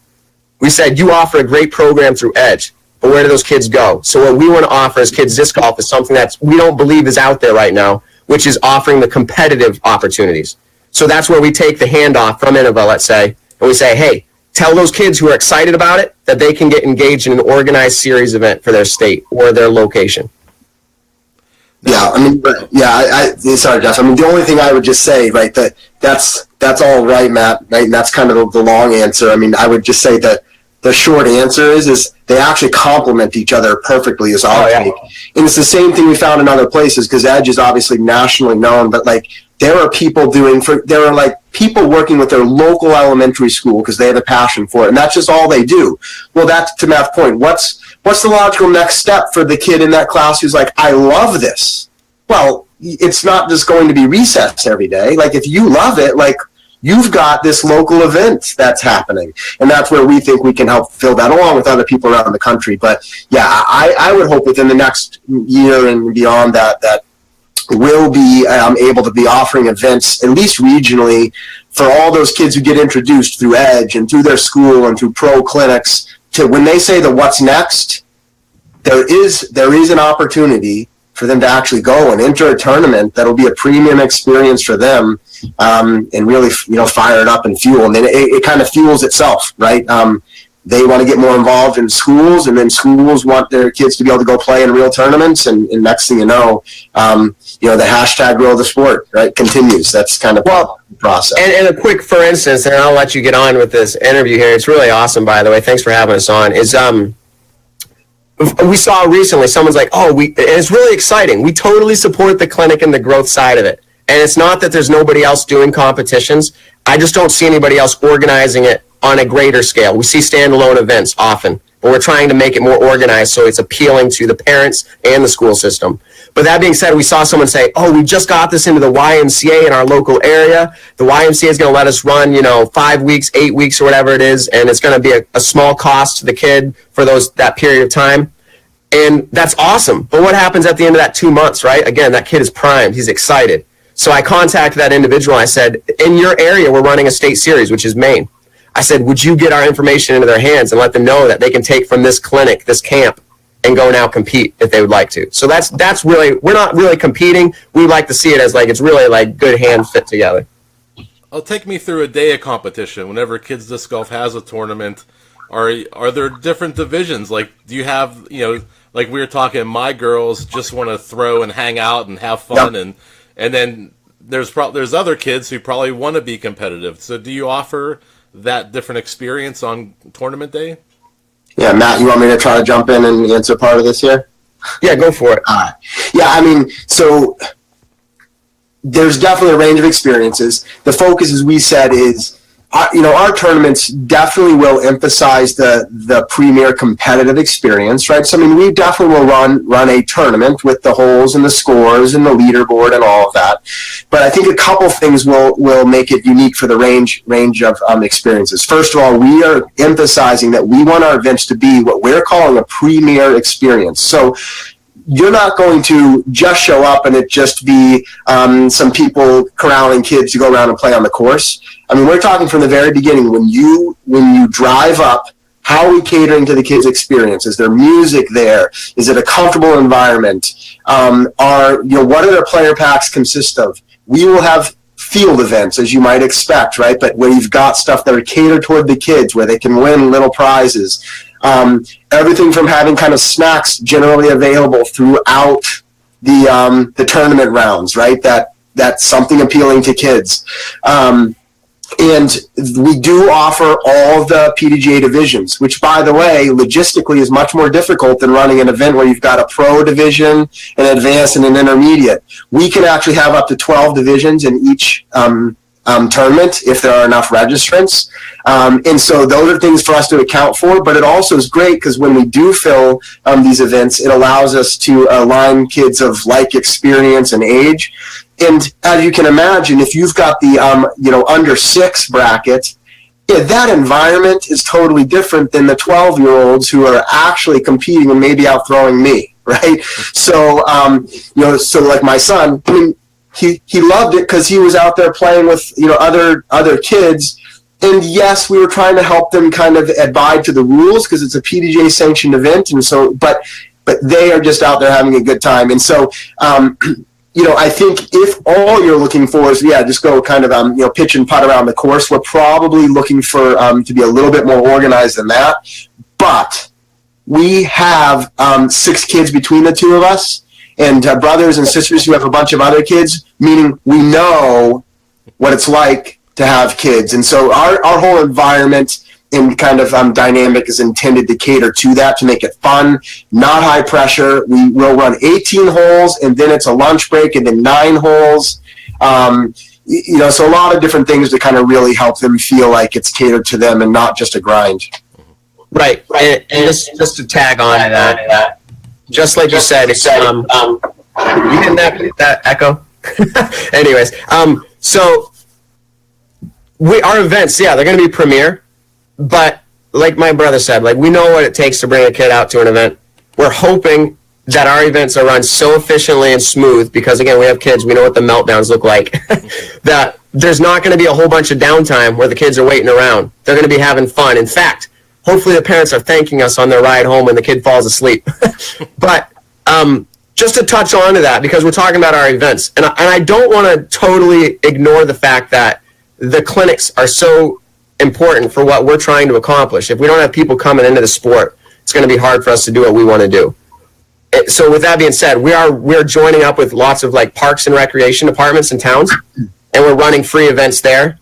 We said, you offer a great program through EDGE, but where do those kids go? So what we want to offer as kids disc golf is something that we don't believe is out there right now, which is offering the competitive opportunities. So that's where we take the handoff from Innova, let's say, and we say, hey, tell those kids who are excited about it that they can get engaged in an organized series event for their state or their location. Yeah, I mean, sorry, Jeff. I mean, the only thing I would just say, right, that's all right, Matt, right, and that's kind of the long answer. I mean, I would just say that the short answer is they actually complement each other perfectly as our take. And it's the same thing we found in other places because EDGE is obviously nationally known, but like there are people people working with their local elementary school because they have a passion for it, and that's just all they do. Well, that's to Matt's point. What's the logical next step for the kid in that class who's like, I love this? Well, it's not just going to be recess every day. Like if you love it, like you've got this local event that's happening, and that's where we think we can help fill that along with other people around the country. But yeah, I would hope within the next year and beyond that we'll be able to be offering events, at least regionally, for all those kids who get introduced through EDGE and through their school and through pro clinics to when they say the what's next, there is an opportunity for them to actually go and enter a tournament that'll be a premium experience for them, and really, fire it up and fuel. And then it kind of fuels itself, right? They want to get more involved in schools, and then schools want their kids to be able to go play in real tournaments. And next thing you know, the hashtag grow the sport, right, continues. That's kind of the process. And a quick, for instance, and I'll let you get on with this interview here. It's really awesome, by the way. Thanks for having us on. Is we saw recently someone's like, and it's really exciting. We totally support the clinic and the growth side of it. And it's not that there's nobody else doing competitions. I just don't see anybody else organizing it on a greater scale. We see standalone events often, but we're trying to make it more organized so it's appealing to the parents and the school system. But that being said, we saw someone say, we just got this into the YMCA in our local area. The YMCA is going to let us run, 5 weeks, 8 weeks, or whatever it is, and it's going to be a small cost to the kid for that period of time. And that's awesome. But what happens at the end of that 2 months, right? Again, that kid is primed. He's excited. So I contacted that individual. I said, in your area, we're running a state series, which is Maine. I said, would you get our information into their hands and let them know that they can take from this clinic, this camp, and go now compete if they would like to. So that's really, we're not really competing. We like to see it as like, it's really like good hands fit together. Take me through a day of competition. Whenever Kids Disc Golf has a tournament, are there different divisions? Like, do you have, like we were talking, my girls just want to throw and hang out and have fun, and then there's other kids who probably want to be competitive. So do you offer that different experience on tournament day? Yeah, Matt, you want me to try to jump in and answer part of this here? Yeah, go for it. Yeah, I mean, so there's definitely a range of experiences. The focus, as we said, is our tournaments definitely will emphasize the premier competitive experience, right? So, I mean, we definitely will run a tournament with the holes and the scores and the leaderboard and all of that. But I think a couple things will make it unique for the range of experiences. First of all, we are emphasizing that we want our events to be what we're calling a premier experience. So you're not going to just show up and it just be some people corralling kids to go around and play on the course. I mean, we're talking from the very beginning. When you drive up, how are we catering to the kids' experience? Is there music there? Is it a comfortable environment? What do their player packs consist of? We will have field events, as you might expect, right? But where you've got stuff that are catered toward the kids, where they can win little prizes. Everything from having kind of snacks generally available throughout the tournament rounds, right? That's something appealing to kids. And we do offer all the PDGA divisions, which, by the way, logistically is much more difficult than running an event where you've got a pro division, an advanced, and an intermediate. We can actually have up to 12 divisions in each tournament if there are enough registrants. And so those are things for us to account for, but it also is great because when we do fill these events, it allows us to align kids of like experience and age. And as you can imagine, if you've got the under 6 bracket, that environment is totally different than the 12-year-olds who are actually competing and maybe outthrowing me, right? So so like my son, I mean, he loved it because he was out there playing with other kids. And yes, we were trying to help them kind of abide to the rules because it's a PDGA sanctioned event, and so but they are just out there having a good time. And so I think if all you're looking for is, just go kind of, pitch and putt around the course, we're probably looking for to be a little bit more organized than that. But we have 6 kids between the two of us and brothers and sisters who have a bunch of other kids, meaning we know what it's like to have kids. And so our whole environment and kind of dynamic is intended to cater to that, to make it fun, not high pressure. We will run 18 holes, and then it's a lunch break, and then 9 holes. So a lot of different things to kind of really help them feel like it's catered to them and not just a grind. Right. And just to tag on to that, just like you said, it's, you getting that echo? Anyways, so our events, they're going to be premier. But like my brother said, like, we know what it takes to bring a kid out to an event. We're hoping that our events are run so efficiently and smooth because, again, we have kids. We know what the meltdowns look like. That there's not going to be a whole bunch of downtime where the kids are waiting around. They're going to be having fun. In fact, hopefully the parents are thanking us on their ride home when the kid falls asleep. But just to touch on to that, because we're talking about our events, and I don't want to totally ignore the fact that the clinics are so important for what we're trying to accomplish. If we don't have people coming into the sport, it's going to be hard for us to do what we want to do. So with that being said, we're joining up with lots of like parks and recreation departments in towns, and we're running free events there,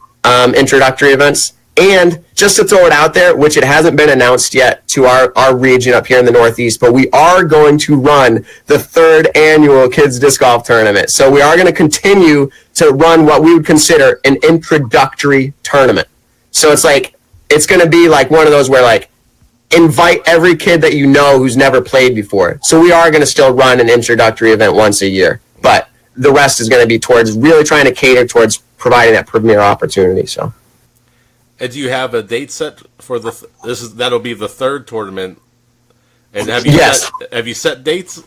introductory events. And just to throw it out there, which it hasn't been announced yet to our region up here in the Northeast, but we are going to run the 3rd annual Kids Disc Golf Tournament. So we are going to continue to run what we would consider an introductory tournament. So it's going to be like one of those where like invite every kid that you know who's never played before. So we are going to still run an introductory event once a year, but the rest is going to be towards really trying to cater towards providing that premier opportunity. So. And do you have a date set for that'll be the 3rd tournament? And have you set dates?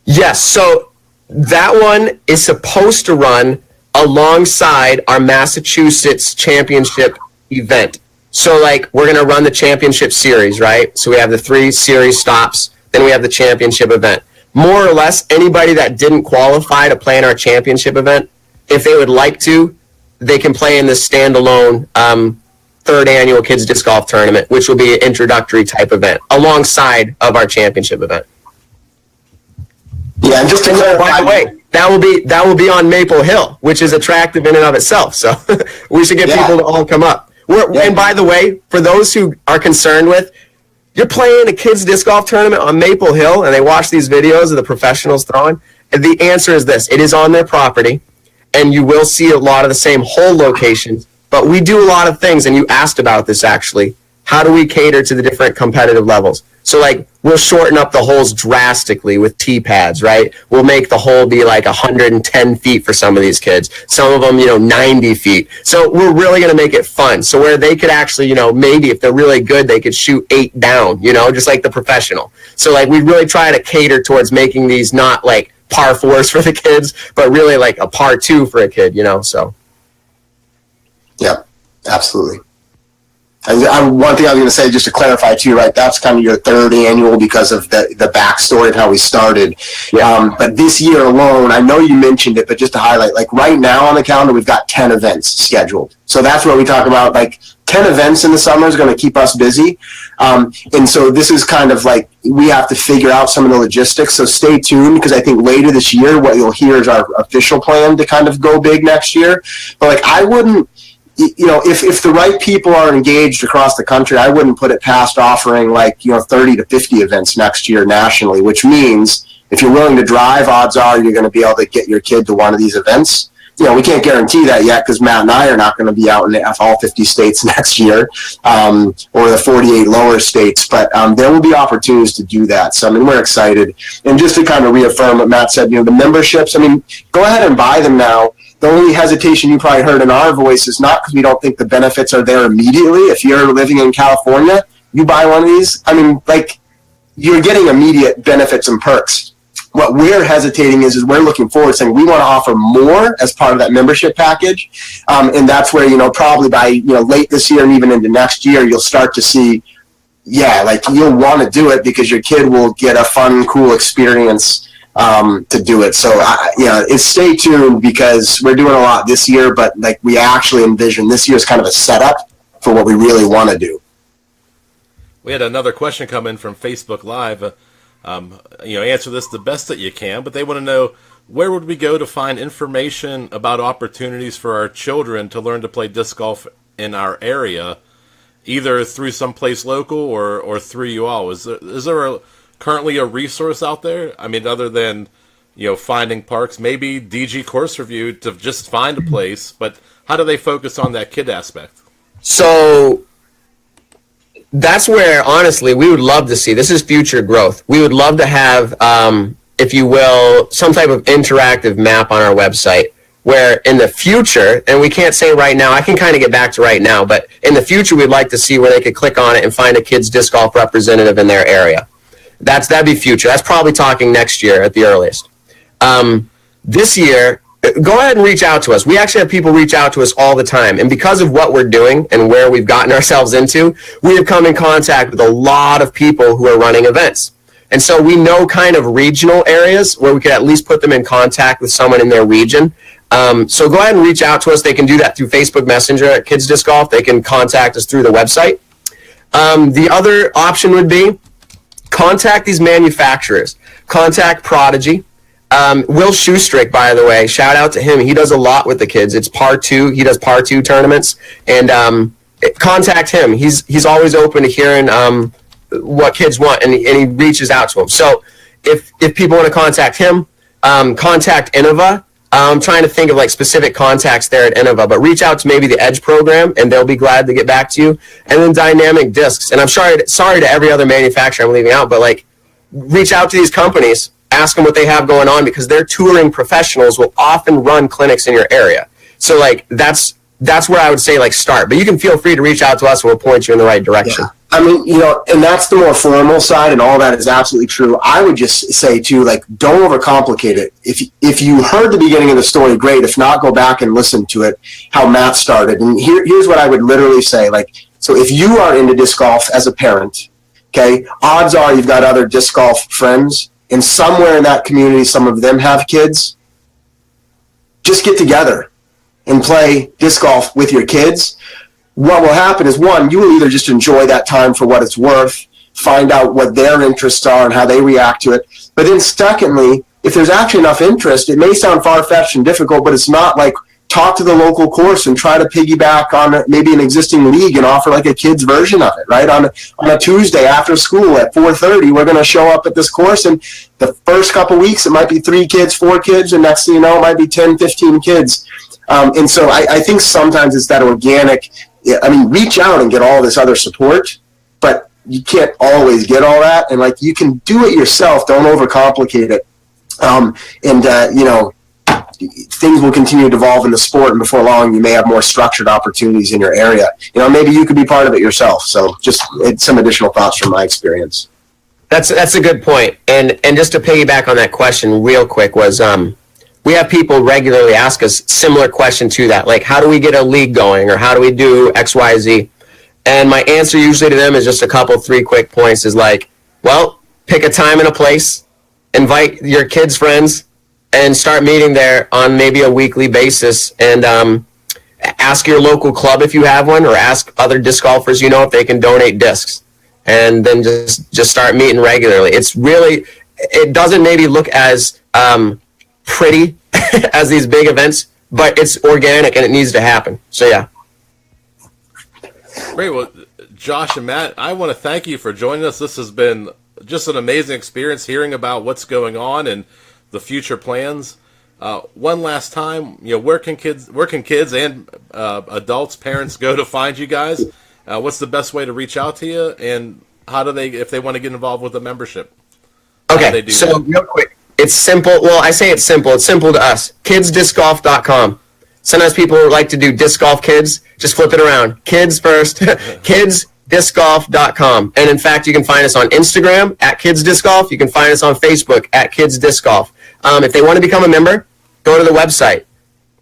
Yes. So that one is supposed to run alongside our Massachusetts championship event. So like we're going to run the championship series, right? So we have the 3 series stops, then we have the championship event. More or less, anybody that didn't qualify to play in our championship event, if they would like to, they can play in this standalone 3rd annual Kids Disc Golf Tournament, which will be an introductory type event alongside of our championship event. Yeah, and just to clarify, by the way, that will be on Maple Hill, which is attractive in and of itself. So we should get people to all come up. And by the way, for those who are concerned with, you're playing a kids disc golf tournament on Maple Hill, and they watch these videos of the professionals throwing. And the answer is this: it is on their property, and you will see a lot of the same hole locations. But we do a lot of things, and you asked about this actually. how do we cater to the different competitive levels? So like we'll shorten up the holes drastically with tee pads, right? We'll make the hole be like 110 feet for some of these kids. Some of them, 90 feet. So we're really going to make it fun. So where they could actually, maybe if they're really good, they could shoot 8 down, just like the professional. So like we really try to cater towards making these not like par 4s for the kids, but really like a par 2 for a kid, so. Yeah, absolutely. And one thing I was going to say, just to clarify too, right? That's kind of your third annual because of the backstory of how we started. Yeah. But this year alone, I know you mentioned it, but just to highlight, like right now on the calendar, we've got 10 events scheduled. So that's what we talk about. Like 10 events in the summer is going to keep us busy. And so this is kind of like we have to figure out some of the logistics. So stay tuned because I think later this year, what you'll hear is our official plan to kind of go big next year. But like I wouldn't. If the right people are engaged across the country, I wouldn't put it past offering 30 to 50 events next year nationally, which means if you're willing to drive, odds are you're going to be able to get your kid to one of these events. We can't guarantee that yet because Matt and I are not going to be out in all 50 states next year or the 48 lower states, but there will be opportunities to do that. So, we're excited. And just to kind of reaffirm what Matt said, the memberships, go ahead and buy them now. The only hesitation you probably heard in our voice is not because we don't think the benefits are there immediately. If you're living in California, you buy one of these, you're getting immediate benefits and perks. What we're hesitating is we're looking forward saying we want to offer more as part of that membership package. And that's where, probably by, late this year and even into next year, you'll start to see, you'll want to do it because your kid will get a fun, cool experience to do it. So stay tuned because we're doing a lot this year, but we actually envision this year as kind of a setup for what we really want to do. We had another question come in from Facebook Live. Answer this the best that you can, but they want to know, where would we go to find information about opportunities for our children to learn to play disc golf in our area, either through someplace local or through you all? Is there currently a resource out there? Other than, finding parks, maybe DG Course Review to just find a place, but how do they focus on that kid aspect? So that's where, honestly, we would love to see, this is future growth. We would love to have, if you will, some type of interactive map on our website where in the future, and we can't say right now, I can kind of get back to right now, but in the future, we'd like to see where they could click on it and find a kid's disc golf representative in their area. That'd be future. That's probably talking next year at the earliest. This year, go ahead and reach out to us. We actually have people reach out to us all the time. And because of what we're doing and where we've gotten ourselves into, we have come in contact with a lot of people who are running events. And so we know kind of regional areas where we could at least put them in contact with someone in their region. So go ahead and reach out to us. They can do that through Facebook Messenger at Kids Disc Golf. They can contact us through the website. The other option would be contact these manufacturers. Contact Prodigy. Will Shoestrick, by the way, shout out to him. He does a lot with the kids. It's par 2. He does par 2 tournaments. And contact him. He's always open to hearing what kids want, and he reaches out to them. So if people want to contact him, contact Innova. I'm trying to think of specific contacts there at Innova, but reach out to maybe the Edge program, and they'll be glad to get back to you. And then Dynamic Discs. And I'm sorry to every other manufacturer I'm leaving out, but reach out to these companies, ask them what they have going on, because their touring professionals will often run clinics in your area. So that's where I would say start. But you can feel free to reach out to us, and we'll point you in the right direction. Yeah. And that's the more formal side, and all that is absolutely true. I would just say, too, don't overcomplicate it. If you heard the beginning of the story, great. If not, go back and listen to it, how Matt started. And here's what I would literally say. So if you are into disc golf as a parent, okay, odds are you've got other disc golf friends, and somewhere in that community, some of them have kids. Just get together and play disc golf with your kids. What will happen is, one, you will either just enjoy that time for what it's worth, find out what their interests are and how they react to it. But then secondly, if there's actually enough interest, it may sound far-fetched and difficult, but it's not talk to the local course and try to piggyback on maybe an existing league and offer a kid's version of it, right? On a Tuesday after school at 4:30, we're going to show up at this course, and the first couple weeks, it might be 3 kids, 4 kids, and next thing you know, it might be 10, 15 kids. And so I think sometimes it's that organic yeah, I mean, reach out and get all this other support, but you can't always get all that. And like, you can do it yourself. Don't overcomplicate it. You know, things will continue to evolve in the sport, and before long, you may have more structured opportunities in your area. You know, maybe you could be part of it yourself. So just some additional thoughts from my experience. That's a good point. And just to piggyback on that question real quick was, we have people regularly ask us similar question to that, like, how do we get a league going, or how do we do X, Y, Z? And my answer usually to them is just three quick points is like, well, pick a time and a place, invite your kids' friends, and start meeting there on maybe a weekly basis, and ask your local club if you have one, or ask other disc golfers you know if they can donate discs, and then just start meeting regularly. It's really, it doesn't maybe look as pretty as these big events, but it's organic and it needs to happen. So yeah. Great. Well, Josh and Matt, I want to thank you for joining us. This has been just an amazing experience hearing about what's going on and the future plans. One last time, you know, where can kids and adults, parents go to find you guys? What's the best way to reach out to you, and how do they, if they want to get involved with the membership? Okay, so real quick, it's simple. Well, I say it's simple. It's simple to us. KidsDiscGolf.com. Sometimes people like to do disc golf kids. Just flip it around. Kids first. KidsDiscGolf.com. And in fact, you can find us on Instagram at Kids Disc Golf. You can find us on Facebook at Kids Disc Golf. If they want to become a member, go to the website,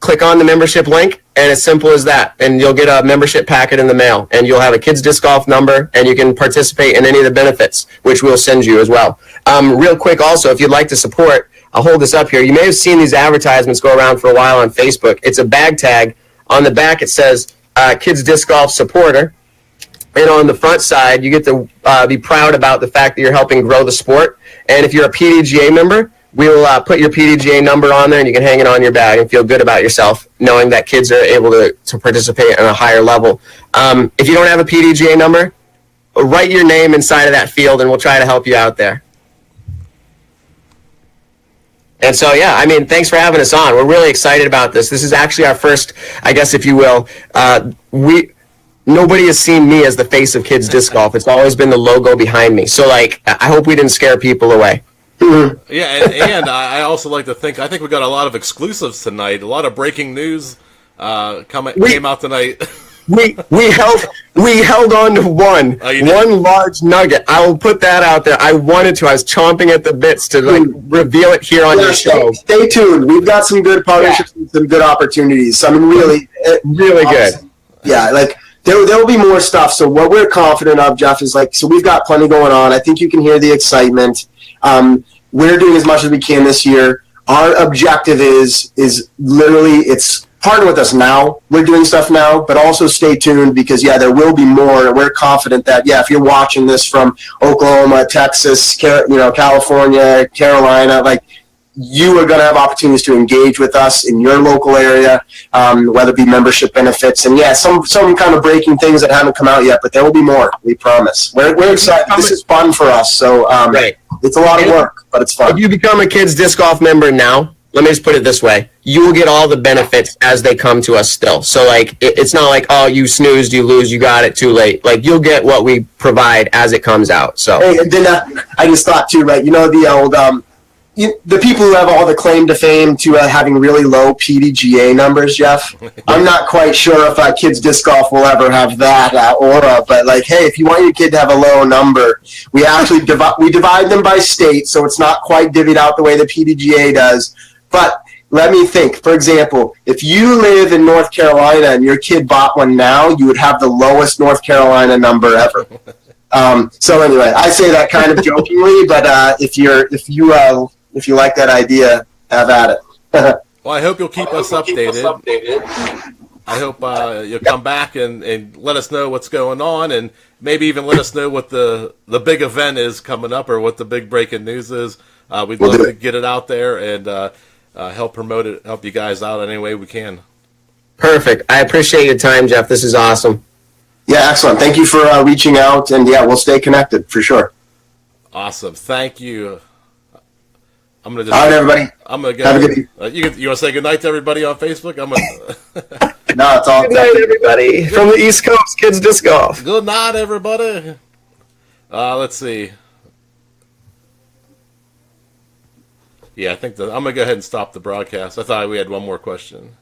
click on the membership link, and it's simple as that. And you'll get a membership packet in the mail, and you'll have a Kids Disc Golf number, and you can participate in any of the benefits, which we'll send you as well. Real quick also, if you'd like to support, I'll hold this up here. You may have seen these advertisements go around for a while on Facebook. It's a bag tag. On the back, it says Kids Disc Golf Supporter. And on the front side, you get to be proud about the fact that you're helping grow the sport. And if you're a PDGA member, we'll put your PDGA number on there, and you can hang it on your bag and feel good about yourself, knowing that kids are able to participate on a higher level. If you don't have a PDGA number, write your name inside of that field, and we'll try to help you out there. And so, yeah, I mean, thanks for having us on. We're really excited about this. This is actually our first, I guess, if you will, nobody has seen me as the face of Kids Disc Golf. It's always been the logo behind me. So, like, I hope we didn't scare people away. Yeah, and I also like to think, I think we got a lot of exclusives tonight. A lot of breaking news came out tonight. We held on to one large nugget. I will put that out there. I wanted to. I was chomping at the bits to reveal it here on your show. Stay tuned. We've got some good partnerships and some good opportunities. I mean, really good. Yeah, like there will be more stuff. So what we're confident of, Jeff, is like, so we've got plenty going on. I think you can hear the excitement. We're doing as much as we can this year. Our objective is literally, it's partner with us now. We're doing stuff now, but also stay tuned, because there will be more. And we're confident that if you're watching this from Oklahoma, Texas, California, Carolina, like, you are going to have opportunities to engage with us in your local area, whether it be membership benefits and some kind of breaking things that haven't come out yet, but there will be more. We promise. We're excited. This is fun for us. So it's a lot of work, but it's fun. If you become a Kids Disc Golf member now, let me just put it this way. You will get all the benefits as they come to us still. So, like, it's not like, oh, you snoozed, you lose, you got it too late. Like, you'll get what we provide as it comes out. So, hey, and then I just thought too, right? You know, the old the people who have all the claim to fame to having really low PDGA numbers, Jeff. I'm not quite sure if Kids Disc Golf will ever have that aura, but like, hey, if you want your kid to have a low number, we actually divide them by state, so it's not quite divvied out the way the PDGA does. But let me think. For example, if you live in North Carolina and your kid bought one now, you would have the lowest North Carolina number ever. So anyway, I say that kind of jokingly, but if you like that idea, have at it. Well, I hope you'll keep us updated. I hope you'll come back and let us know what's going on, and maybe even let us know what the big event is coming up, or what the big breaking news is. We'd love to get it out there and help promote it, help you guys out any way we can. Perfect. I appreciate your time, Jeff. This is awesome. Yeah, excellent. Thank you for reaching out, and we'll stay connected for sure. Awesome. Thank you. I'm gonna all right, everybody. I'm gonna go. Have a good you want to say good night to everybody on Facebook? I'm gonna. No, it's all Good night, everybody. From the East Coast, Kids Disc Golf. Good night, everybody. Let's see. Yeah, I think I'm going to go ahead and stop the broadcast. I thought we had one more question.